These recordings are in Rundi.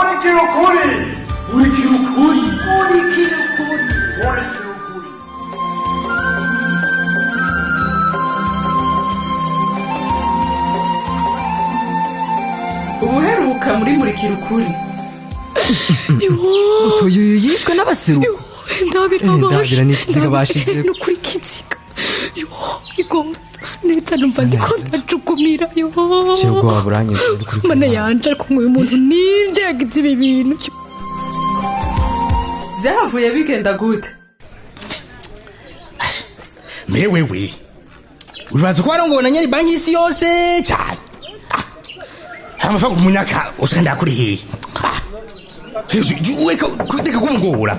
Murikira Ukuri. Murikira Ukuri. Murikira Ukuri. Murikira Ukuri. Ubuheruka muri Murikira Ukuri. Utoyo yishwe n'abaseruko. Ndabira n'ikiziga bashize. Nukuri kiziga. Igo neta numva ndiko ndacugumira yo. Cyego waburanye kuri. Mana yanje kumwe umuntu ninde yagize ibi bintu. Vyavuye bigenda gute? Mewewe. Uribaza ko warongona nyari banki isi yose cyane. Amafa kumunyaka usenda kuri hehe. Weka kudeka kumugora.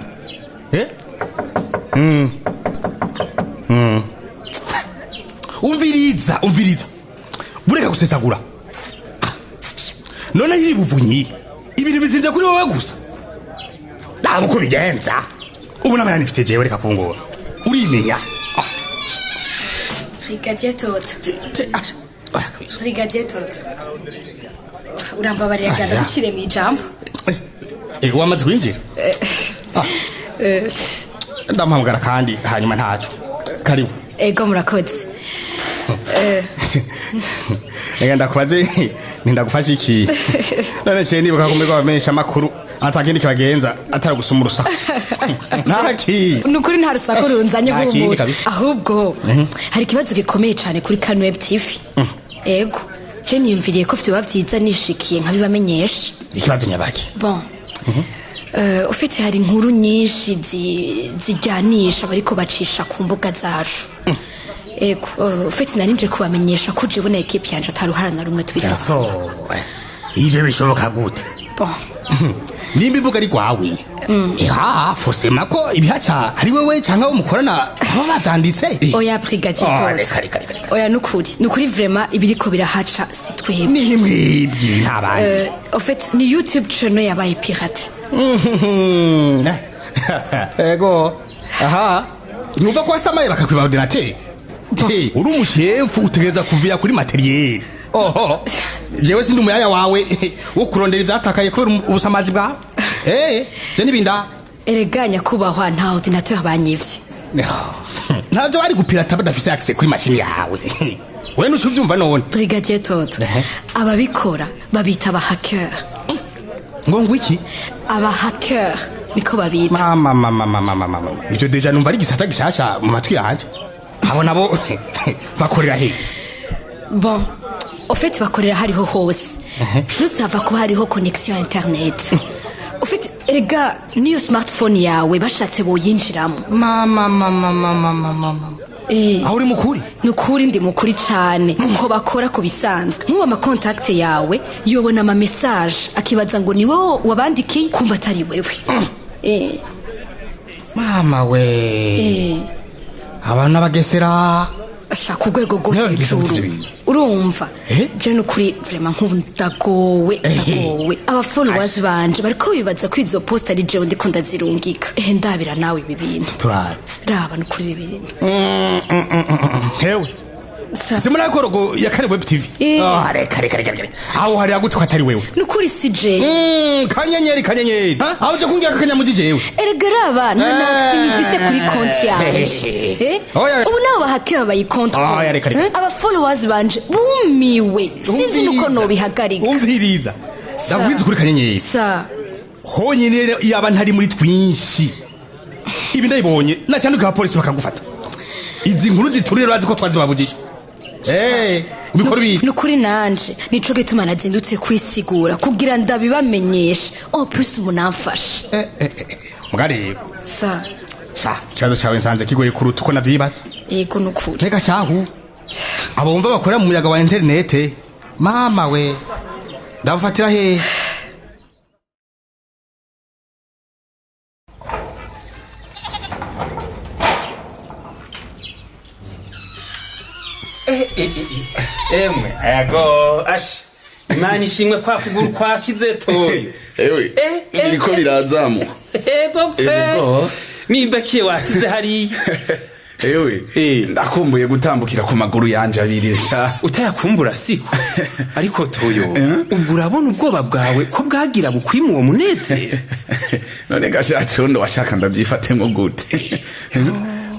Umviriza. Bureka gusesagura. None hiri buvunyi. Ibintu bizinze kuri wowe gusa. Nabo ko bigenza. Ubu namana nifite jewe reka kungora. Urimenya. Brigadier Toto. Brigadier Toto. Urambabarira ganda ucire mu ijambo. Wamaze kwinjira? Ndamuhamagara kandi hanyuma ntacyo. Karibu. Ego murakoze. Ega ndakubaze ndagufasha iki? None cye nibuka kumenya abamenyesha makuru atakindi kibagenza ataragusuma urusaku. Ntaki. Nukuri nta rusaku runzanye nk'umuntu. Ahubwo hari ikibazo gikomeye cyane kuri Kano Web TV. Ego. Je niyumviriye ko vyo bavyiza nishikiye nkabibamenyesha. Ikibazo nyabaki. Bon. Ufite hari inkuru nyinshi zijyanisha bariko bacisha ku mbuga zacu. Ego, ufite narinje kubamenyesha ko je bona equipe yanje ataruhara na rumwe tubifise. Ivyo bishoboka gute? Bon. Nimba ivuga ari kwawe. Fosema ko ibihaca ari wewe cyangwa umukorana aho batanditse. Oya Brigadier Toto. Oya nukuri vraiment ibiriko birahaca sitwebwe. Ni mwibye ntabanye. Ufite ni YouTube channel yabaye pirate. Ego. Aha. Nuva kwa samaye bakakwiba ordinateur. Uri umushefu utegeza kuvira kuri materiel. Oho. Jewe sindi umuyaya wawe wo kurondera ivyatakaye kubera ubusamazi bwa. Je nibinda. Ereganya kubahwa nta ordinateur abanyivye. Ntabyo bari gupirata badafise access kuri machine yawe. Wewe nucuvyumva none. Brigadier Toto. Ababikora babita aba hacker. Ngo iki? Aba hacker niko babita. Mama. Ivyo deja numva ari gisata gishasha mu matwi yanje. Abo nabo bakorera he? Bon, au fait bakorera hariho hose. Juste ava kuba hariho connexion internet. Au fait erega niyo smartphone yawe bashatse boyinjiramo. Mama. Aho uri mukuri? Nukuri ndi mukuri cyane. Nko bakora ku bisanzwe. Nkuba ama contact yawe yobona ama message akibaza ngo ni wowe wabandikiye kumba atari wewe. Mama we. Abana bagesera ashaka urwego rwo hejuru urumva je nukuri vraiment nk'undagowe aba followers banje bariko bibaza ko izo post ari je ndiko ndazirungika ndabira nawe ibi bintu raba nukuri ibi bintu hewe simura korogo ya Kano Web TV reka aho hari agutwa atari wewe nukuri sije kanyenyeri aho je kungira kanyamuji jewe erega raba nta sinivise kuri konti yawe ubu nawe bahake bayi konti aba followers banje bumiwe sinzi nuko no bihagarika umviriza ndabwiza kuri kanyenyeri honyine yaba ntari muri twinshi ibi ndayibonye nacanduka police bakagufata izi nkuru ziturire bazi ko twazibabujije ubikora ibi nukuri nanje nico gituma nazindutse kwisigura kugira ndabibamenyesha en plus munamfasha mugari sa ikibazo cyawe nsanze kigoye kuruta uko navyibatse yego nukuri reka shahu abo bumva bakorera mu muyaga wa internet mama we ndabafatira he emwe ego ash imana ishimwe kwa kuguru kwa kizetoye ewe niko birazamu ego nimba kiye wasize hariya ewe ndakumbuye gutambukira ku maguru yanje abiri sha utayakumbura siko ariko toyo ubwo urabona ubwoba bwawe ko bwagira bukwimu uwo munezero none gashacondo washaka ndabyifatemwo gute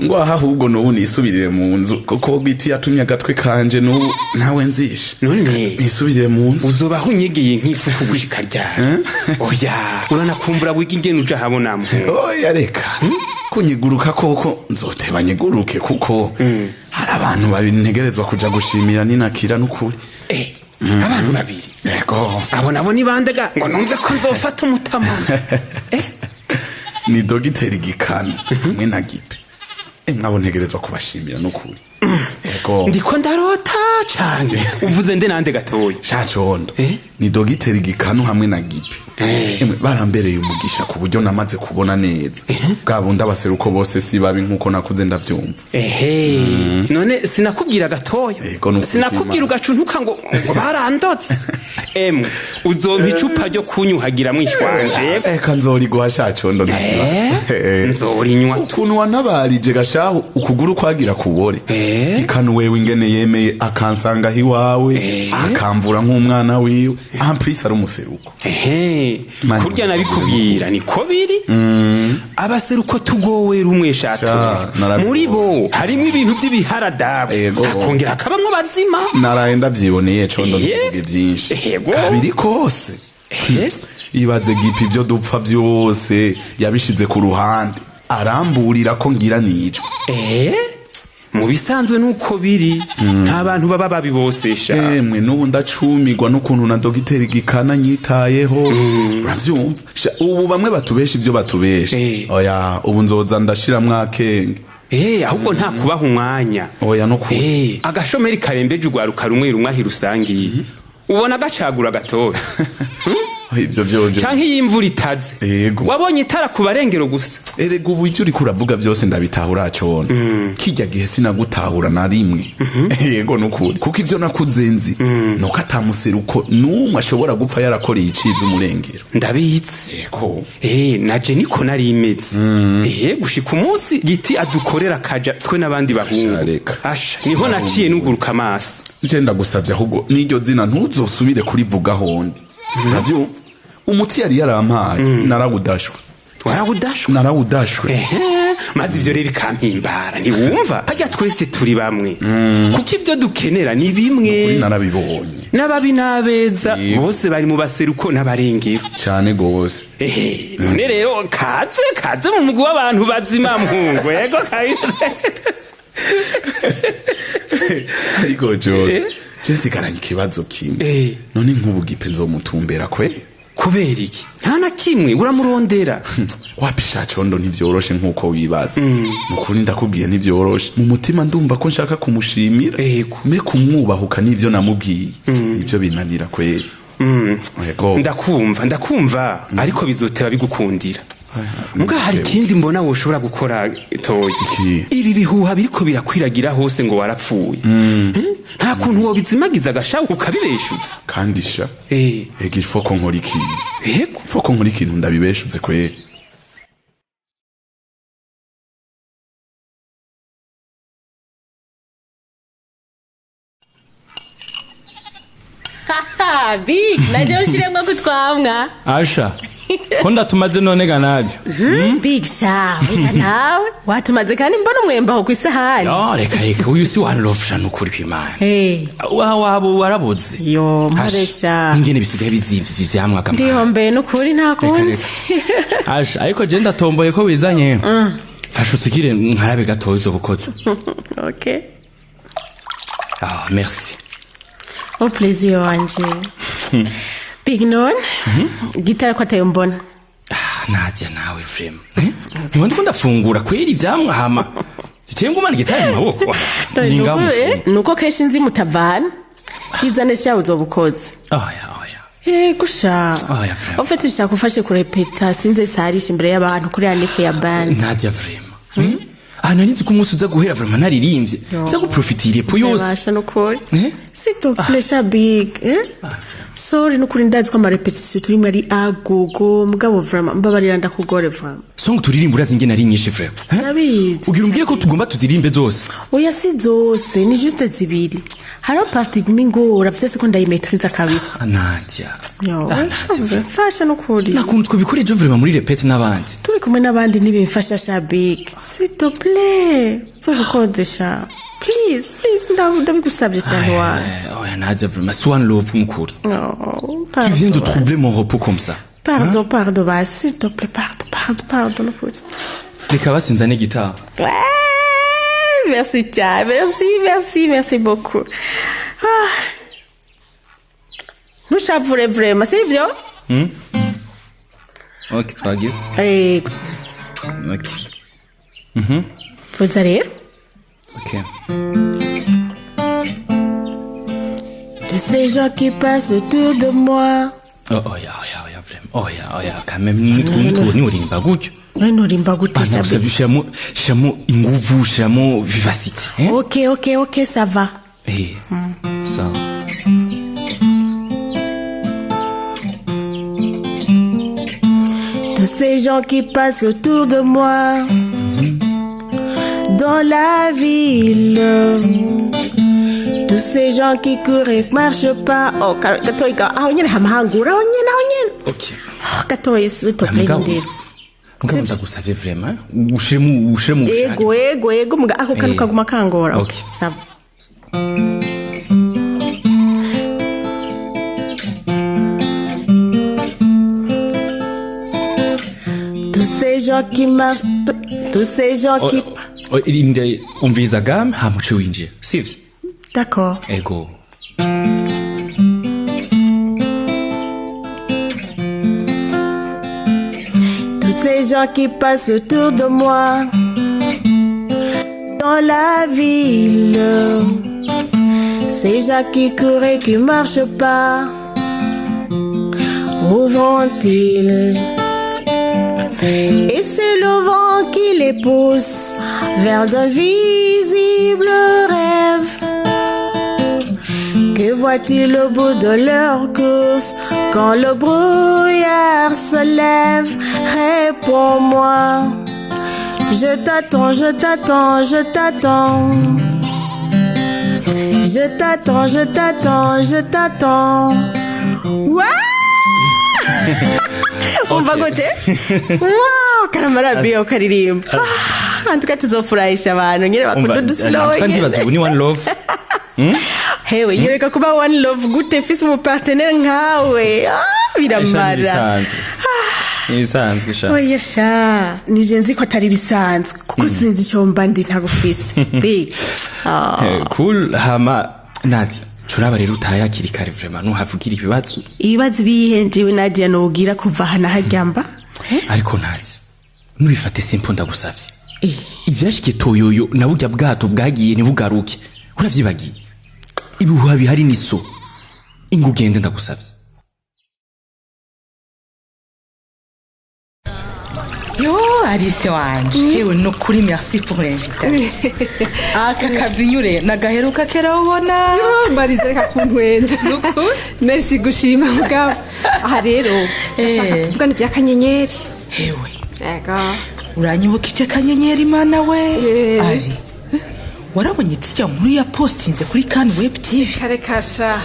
ngo aha ahubwo n'ubu nisubirire mu nzu kuko biti yatumye agatwe kanje n'ubu nawe nzishe none nisubirire mu nzu uzobaho unyegeye nk'ifuku gushika ryari oya uranakumbura wiga ingene uja habonamo oya reka kunyiguruka koko nzoteba nyiguruke kuko hari abantu babiri ntegerezwa kuja gushimira ninakira n'ukuri abantu babiri yego abo nabo ni bandega ngo numve ko nzofata umutama ni dogiteri gikano hamwe na gipe mwabo ntegerezwa kubashimira n'ukuri yego ndiko ndarota canke uvuze nde nande gatoya shacondo ni dogiteri gikano hamwe na gipe barambereye umugisha ku buryo namaze kubona neza bwabundi abaseruko bose si babi nkuko nakuze ndavyumva none sinakubwira gatoya sinakubwira ugacuntuka ngo barandotse uzompa icupa ryo kunyuhagira mwishwanje eka nzoriguha shacondo nzorinywa ukuntu wanabarije gashaho ukuguru kwagira kubore gikano wewe ingene yemeye akansanga hiwawe akamvura nk'umwana wiwe amprise ari umuseruko kurya nabikubwira niko biri abaseruko tugowe rumwe shato muri bo harimo ibintu by'ibiharadabu akongera akabamwo bazima naraye ndavyiboneye condo ntuvuge byinshi kabiri kose ibaze gipi byo dupfa byose yabishize ku ruhande aramburira ko ngira nico mu bisanzwe nuko biri nta bantu baba babibosesha emwe n'ubu ndacumirwa n'ukuntu na dogiteri gikana nyitayeho uravyumva ubu bamwe batubesha ivyo batubesha oya ubu nzoza ndashiramwo akenge ahubwo nta kubaha umwanya oya no ku agashomeri karembeje ugwaruka rumwe rumwe ahi rusangiye ubona gacagura gatoya ivyo vyoje canke y'imvura itaze wabonye itara ku barengero gusa erega ubu icyo uri kuravuga byose ndabitahura cone kijya gihe sinagutahura na rimwe yego nukuri kuko ivyo nakuzenzi nuko atamuseruko numwe ashobora gupfa yarakoreye iciza umurengero ndabitse ko naje niko nari imeze gushika umunsi giti adukorera kaja twe nabandi bahungu asha niho naciye nuguruka amaso nje ndagusavye ahubwo n'iryo zina ntuzosubire kurivuga hondi navyo umuti yari yarampaye narawudashwe narawudashwe maze ivyo rero bikampimbara ntiwumva harya twese turi bamwe kuko ivyo dukenera ni bimwe narabibonye n'ababi n'abeza bose bari mu baseruko n'abarengero cyane gose none rero kaze mu mugwi w'abantu bazima mpungu yego kahise ariko John Jesse karanye ikibazo kimwe none nk'ubu gipe nzomutumbera kwe kubera iki nta na kimwe uramurondera wapisha condo ntivyoroshe nkuko wibaza nukuri ndakubwiye ntivyoroshe mu mutima ndumva ko nshaka kumushimira me kumwubahuka nivyo namubwiye ivyo binanira kweri ndakumva ariko bizoteba bigukundira muga hari ikindi mbona woshobora gukora toyi ibi bihuha biriko birakwiragira hose ngo warapfuye nta kuntu wo bizimagiza agashaho ukabibeshuza kandi sha ega ifoko nkora ikintu ifoko nkora ikintu ndabibeshuze kweri Big naje ushiremwe kutwamwa Asha ko ndatumaze none ganaje Big sha nawe watumaze kandi mbona umwemba ho kwisahani reka uyu si wanrofsha nukuri kwimana wabo warabuze mparesha ingene bisigaye bizivye ivyamwa kamana ndihombe nukuri nta kundi Asha ariko je ndatomboye ko wizanye fasha usikire nkarabe gatoya uzobukoze Okay merci Au plaisir wanje Big non gitara ko atayo mbona najya nawe frame ntiwandi ko ndafungura kweri ivyamwa hama cyenguma n'igitara mu maboko nuko keshi nzi mutavana izane sha uzobukoze gusha ofete shaka ufashe kurepeta sinze sarisha imbere y'abantu kuri anife ya band najya frame nanizi ko umunsi uza guhera vraiment naririmbye nza guprofitire po yose basha nukuri sito pleasure Big sorry nukuri ndazi ko ama repetition turi muri agogo mugabo vraiment mbabarira ndakugore vraiment song turirimba urazi ingene ari nyinshi frère Ndabizi. ugira umbwire ko tugomba tuzirimbe zose Oya si zose ni juste zibiri. Hariho parti gumingora vyose ko ndayimetriza kabisa. Nadia Yo, fasha nukuri. nakuntu twabikora ejo vraiment muri repete n'abandi Turi kumwe n'abandi ntibimfasha shabik. S'il te plaît. Zobukodesha. Please, ndabigusabye cyane wa. oya Nadia vraiment swan love mukuri Oh, tu viens de troubler mon repos comme ça Pardon, bah, s'il te plaît, pardon, nukuri. reka basinzane gitaha Ouais, merci Tia, merci beaucoup. Ah. Nous chavure vraiment, c'est bien? ok twagiye Eh, ok vous allez? ok Tous ces gens qui passent autour de moi. oya vraiment oya quand même ni urimba gutyo Nurimba gute Shabik shiramo inguvu shiramo vivacité Ok, ça va. ça Tous ces gens qui passent autour de moi. Dans la ville. Tous ces gens qui courent et marchent pas. Oh, katoiga, nyine hamahangura, nyine. ok Katoi, s'il te plaît, ndira. Mugabo ndagusavye vraiment ushiremo Ego, muga ako kantu kaguma kangora. Ok. Sava. Tous ces gens qui marchent, tous ces gens qui... irinde umviza game hamuce winjiye sivyo D'accord. ego Tous ces gens qui passent autour de moi. Dans la ville. Ces gens qui courent et qui marchent pas. Où vont-ils? Et c'est le vent qui les pousse vers d'invisibles rêves. Que voient-ils au bout de leur course quand le brouillard se lève? Réponds-moi. Je t'attends. Je t'attends. Wow! Umva gute? Wow, karamarabiyo karirimba. Antuka tuzofurahisha abantu nyine bakunda uduslow. kandi bazubu ni one love Hewe yereka kuba one love gute fisi mu partenaire nkawe. Biramara. ibisanzwe sha Oya sha nije nzi ko atari bisanzwe kuko sinzi icyo mba ndi ntagufise. Big. Cool hama Nadia turaba rero utayakiri kare vraiment nuhavugira ibibazo bihenjewe Nadia nogira kuva hana hajyamba. ariko Nadia nubifate simple ndagusavye ivyashike toyoyo na burya bwato bwagiye ntibugaruke uravyibagiye ibihuha bihari niso ingugende ndagusavye Yo, Alice wanje. Hewe no kuri merci pour l'invitation. Aka kavinyure nagaheruka kera ubona. Yo, mbarize kakuntwenza. Merci gushima mugabo. Aha rero, ndashaka tuvugana ibya kanyenyeri. Hewe. Ega. Uranyibuka ice kanyenyeri mana we. Ari. Warabonye tsya nkuru ya postinze kuri Kan Web TV. Karekasha.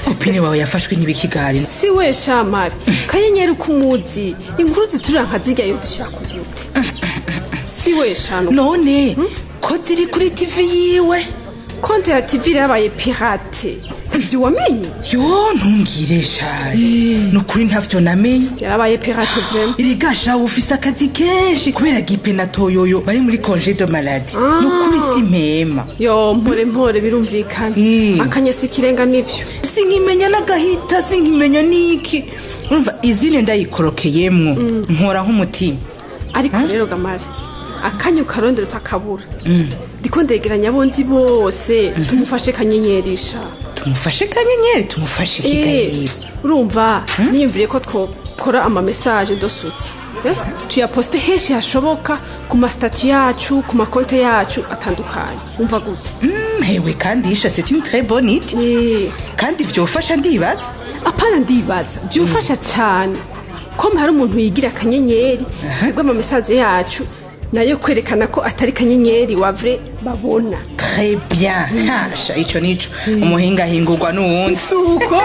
Opine wawe yafashwe n'ibikigari. Si we shamari. Kanyenyeri kumuzi. Inkuru ziturira nkazijya yo dushaka gute. Si we shano. None ko ziri kuri TV yiwe. Konte ya TV yabaye pirate. Ibyo wamenye? Yo ntungire shaye. No kuri ntavyo namenye. Yarabaye pirate vraiment. Irigasha ufisa akazi kenshi kubera gipe na toyoyo bari muri congé de maladie. No kuri simpema. Yo mpore birumvikana. Akanyesi kirenga nivyo. Sinkimenya nagahita sinkimenya niki. Urumva izine ndayikorokeyemwo. Nkora nk'umutima. Ariko rero gamari. Akanyu karondero takabura. Ndiko ndegeranya bonzi bose tumufashe kanyenyerisha. Tumufashe kanyenyeri tumufashe kigaye. Urumva niyumvire ko twokora ama message dosuti. Tuyaposte henshi hashoboka ku ma statut yacu ku ma konte yacu atandukanye. Umva gute? Hewe kandi isha c'est une très bonne idée. Kandi byofasha ndibaza. Apana ndibaza byofasha cyane. ko hari umuntu yigira akanyenyeri twebwe ama message yacu nayo kwerekana ko atari kanyenyeri wavre babona. Très bien. Hasha ico nico umuhinga hingurwa n'uwundi. Suko.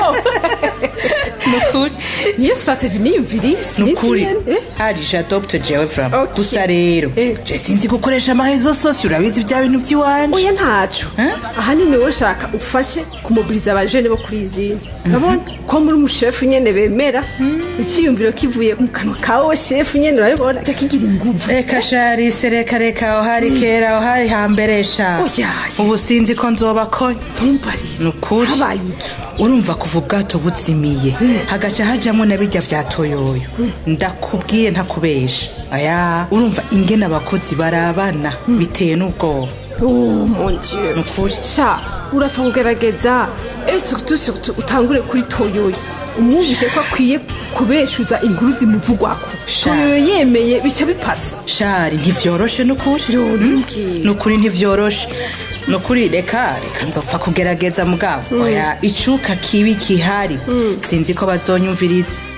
Nukuri niyo strategy niyumviri nukuri hari j'adopte jewe vraiment gusa rero je sinzi gukoresha amarezo sosio urabizi bya bintu by'iwanje. Oya ntaco ahanini wowe shaka ufashe kumobiliza abajene bo kuri izindi urabona ko muri umushefu nyene bemera ikiyumviro kivuye mu kanwa kawe shefu nyene urabibona cyakigira inguvu. Reka shari reka aho hari kera aho hari hamberesha ubu sinzi ko nzoba ko ntumbarire nukuri habaye iki urumva kuva ubwato buzimiye hagaca hajamwo nabijya vyatoyoyo ndakubwiye ntakubesha aya urumva ingene abakozi barabana biteye n'ubwoba. Oh mon dieu nukuri sha urafa kugerageza surtout utangure kuri toyoyo umwumvishe ko akwiye kubeshuza inkuru zimuvugwako toyoyo yemeye bica bipasa. Shari ntivyoroshe nukuri ntivyoroshe nukuri reka nzopfa kugerageza mugabo oya icuka kibi kihari sinzi ko bazonyumviriza.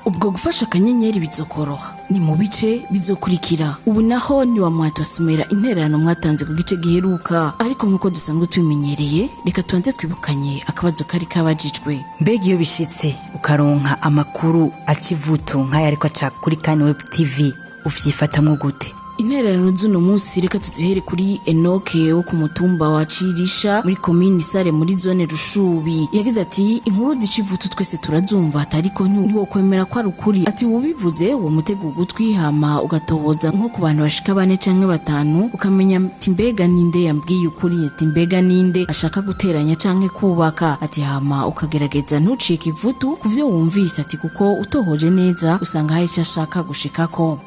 ubwo gufasha akanyenyeri bizokoroha ni mu bice bizokurikira. Ubu naho ni wa mwatosomera intererano mwatanze ku gice giheruka ariko nkuko dusanzwe tubimenyereye reka tuanze twibukanye akabazo kari kabajijwe. Mbega iyo bishitse ukaronka amakuru acivutu nk'aya ariko aca kuri web TV uvyifatamwo gute? Intererano z'uno munsi reka tuzihere kuri Enoke wo ku mutumba wa Cigisha muri commune Sare muri zone Rushubi. Yagize ati inkuru zicivutu twese turazumva atariko ntiwo kwemera kwa rukuri. Ati ubivuze uwo mutego gutwihama ugatoboza nko ku bantu bashika 4 canke 5 ukamenya ati mbega ninde yambwiye ukuri ati mbega ninde ashaka guteranya canke kubaka ati hama ukagerageza ntucike ivutu kuvyo wumvise ati kuko utohoje neza usanga hari ico ashaka gushikako.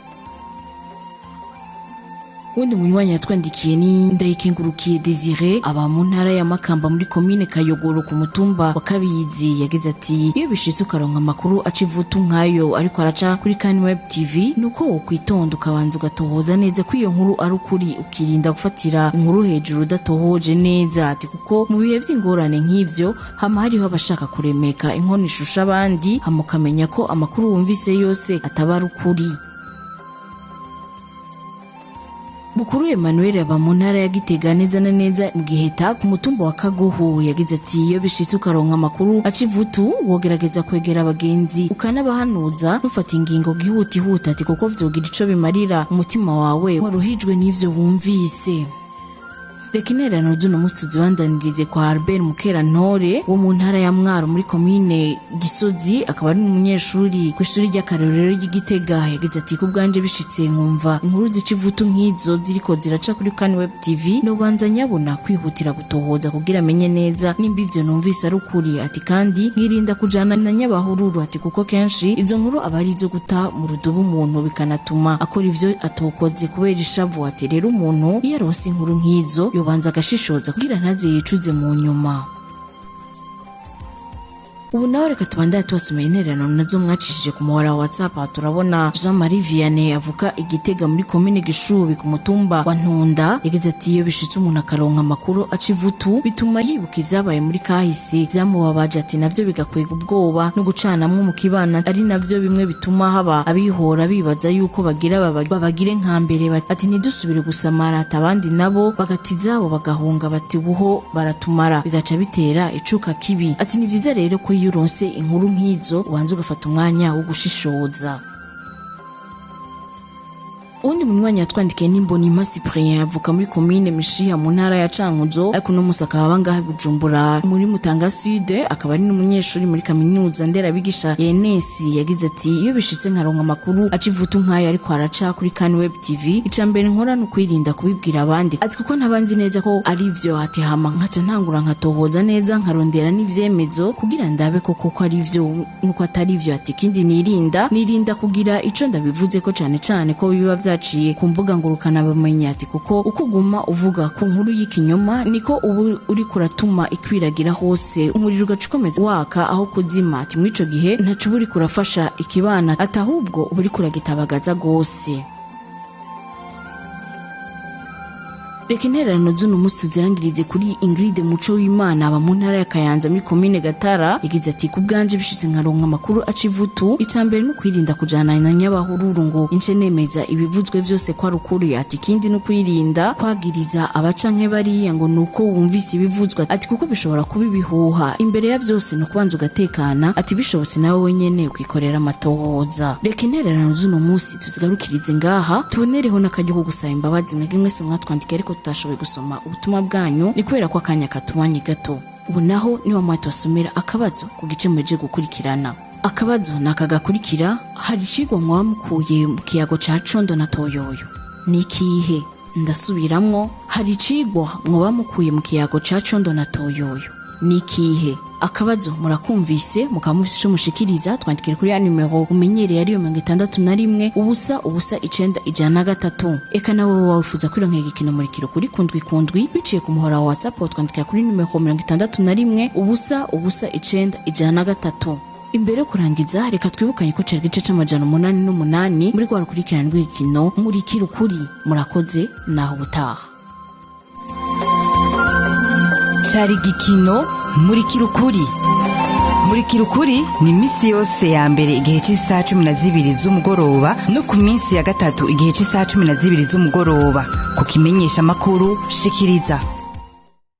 Wundi munywanyi yatwandikiye ni Ndayikengurukiye Desire aba mu ntara ya Makamba muri commune Kayogoro ku mutumba wa Kabizi. Yagize ati iyo bishitse ukaronka amakuru acivutu nkayo ariko araca kuri web TV nuko ukwitonda ukabanza ugatohoza neza ko iyo nkuru ari ukuri ukirinda gufatira inkuru hejuru udatohoje neza ati kuko mu bihe by'ingorane nk'ivyo hama hariho abashaka kuremeka inkoni ishusha abandi hamukamenya ko amakuru wumvise yose ataba ukuri. Bukuru Emmanuel aba mu ntara ya Gitega neza na neza mu Giheta ku mutumba wa Kaguhu. Yagize ati iyo bishitse ukaronka amakuru acivutu wogerageza kwegera abagenzi ukanabahanuza ufata ingingo gihutihuta ati kuko vyogira ico bimarira umutima wawe waruhijwe n'ivyo wumvise. Reka intererano z'uno munsi tuzibandanirize kwa Albert Mukerantore wo mu ntara ya Mwaro muri commune Gisozi akaba ari umunyeshuri ku ishuri ry'akarorero ry'Igitega. Yagize ati ku bwanje bishitse nkumva inkuru zicivutu nk'izo ziriko ziraca kuri web TV no banza nyabona kwihutira gutohoza kugira amenye neza nimba ivyo numvise ari ukuri ati kandi nkirinda kujana na nyabahururu ati kuko kenshi izo nkuru abari zo guta mu rudubu umuntu bikanatuma akora ivyo atokoze kubera ishavu ati rero umuntu iyo aronse inkuru nk'izo banza agashishoza kugira ntaze yicuze mu nyuma. Ubu nawe reka tubandanye tubasomera intererano nazo mwacishije ku muhora wa WhatsApp. Turabona Jean Marie Vianney avuka Igitega muri commune Gishubi ku mutumba wa Ntunda. Yagize ati iyo bishitse umuntu akaronka amakuru acivutu bituma yibuka ivyabaye muri kahise vyamubabaje ati navyo bigakwega ubwoba no gucanamwe mu kibana ari navyo bimwe bituma haba abihora bibaza yuko bagira babagire nka mbere ati nidusubire gusamara ati abandi nabo bagatizabo bagahunga bati buho baratumara bigaca bitera icuka kibi ati ni vyiza rero ko uronse inkuru nk'izo ubanza ugafata umwanya wo gushishoza. Undi munywanyi yatwandikiye n'imboni Cyprien avuka muri commune Mishiha mu ntara ya Cankuzo ariko no musaka abangahe Bujumbura muri Mutanga Sud akaba ari n'umunyeshuri muri kaminuza nderabigisha ENS. Yagize ati iyo bishitse nkaronka amakuru acivutu nk'aya ariko araca kuri web TV icambere nkora no kwirinda kubibwira abandi ati kuko ntabanzi neza ko ari ivyo ati hama nkaca ntangura nkatohoza neza nkarondera n'ivyemezo kugira ndabe koko ko ari ivyo nuko atari ivyo ati kindi nirinda kugira ico ndabivuze ko cane ko biba zaciye ku mbuga ngurukana bamenya ati kuko ukuguma uvuga ku nkuru y'ikinyoma niko ubu uri kuratuma ikwiragira hose umuriro ugacukomeza waka aho kuzima ati muri ico gihe ntacu buri kurafasha ikibana atahubwo uburi kuragitabagaza gose. reka intererano z'uno munsi tuzirangirize kuri Ingrid Muco w'Imana aba mu ntara ya Kayanza muri commune Gatara yagize ati ku bwanje bishitse nkaronka amakuru acivutu icambere no kwirinda kujana na nyabahururu ngo ince nemeza ibivuzwe vyose kwa rukuri ati kindi no kwirinda kwagiriza abacanke bariya ngo nuko wumvise ibivuzwe ati kuko bishobora kuba ibihuha imbere ya vyose no kubanza ugatekana ati bishobotse nawe wenyene ukikorera amatohoza reka intererano z'uno munsi tuzigarukirize ngaha tubonereho n'akaryo ko gusaba imbabazi mwebwe mwese mwatwandika ariko tutashoboye gusoma ubutumwa bwanyu ni kubera ko akanya katubanye gato ubu naho niwa mwati wasomera akabazo ku gice mweje gukurikirana akabazo nakagakurikira hari icigwa mwamukuye mu kiyago ca condo na toyoyo ni ikihe ndasubiramwo hari icigwa mwamukuye mu kiyago ca condo na toyoyo ni ikihe akabazo murakumvise mukamufise ico mushikiriza twandikire kuri ya numero umenyereye ariyo 61 ubusa 9 eka nawe wawifuza kwironkera igikino murikiro kuri kundwi biciye ku muhora wa WhatsApp twandikira kuri numero 61 ubusa 9 imbere yo kurangiza reka twibukanye ko cari gice c'amajana 88 muri rwa rukurikirana rw'igikino Murikira Ukuri murakoze naho butaha cari gikino Murikira Ukuri. Murikira Ukuri ni misi yose ya mbere igihe cy'isaha 12 z'umugoroba no ku minsi ya gatatu igihe cy'isaha 12 z'umugoroba ku kimenyesha makuru Shikiriza.